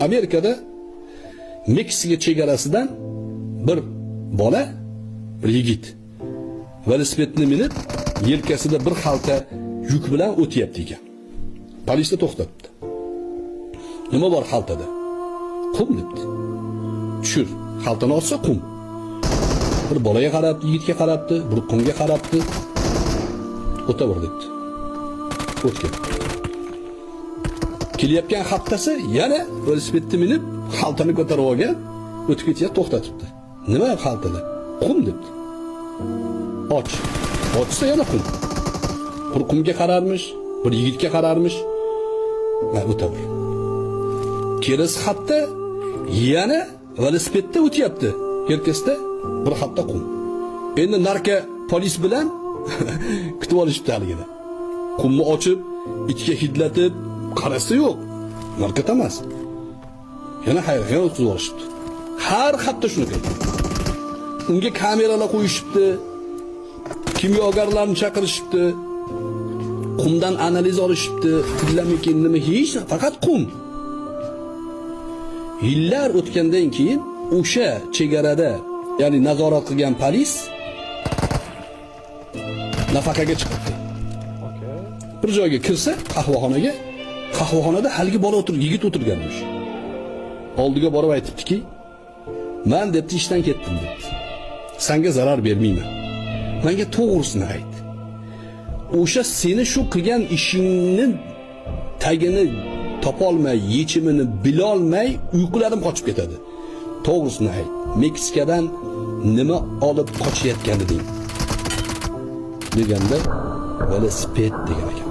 Amerikada Meksika chegarasidan bir bola, bir yigit velosipedni minib, yelkasida bir xalta yuk bilan o'tyapti ekan. Polisda to'xtatdi. Nima bor xaltada? Qum debdi. Tushir, xaltani olsa qum. Bir bolaga qarabdi, yigitga qarabdi, bir qumga qarabdi. O'taver debdi. O'tgan. Kelyapgan xaltasi yana velosipedni minib, xaltani ko'tarib olgan, o'tib ketib to'xtatibdi. Nima xaltada? Qum debdi. Och. Ochsa yana qum. Bir qumga qararmish, bir yigitga qararmish. Va o'taver. Kelasi xatda yana velosipedda o'tyapti. Yelkasida bir xatda qum. Endi narka polis bilan kutib olishibdi haligida. Qumni ochib, ichga hidlatib, qarasa yo'q. Narkotik emas. Yana hayron o'tkazib olishibdi. Har xatda shuni qildi. Unga kameralar qo'yishibdi. Kimyogarlarni chaqirishibdi. Qumdan analiz olishibdi. Tilamikin nima hech, faqat qum. Yillar o'tgandan keyin o'sha chegarada, ya'ni nazorat qilgan polis nafaqaga chiqibdi. Bir joyga kirsa, qahvaxonaga, qahvaxonada haligi bola yigit o'tirganmish. Oldiga borib aytibdiki, "Men debdi ishdan ketdim" debdi. "Senga zarar bermayman. Menga to'g'risini ayt. O'sha seni shu qilgan ishingning tagini topolmay, yechimini bilolmay uyqularim qochib ketadi. To'g'risini ayt. Meksikadan nima olib qochayotgan eding?" deganda velosiped degan ekan.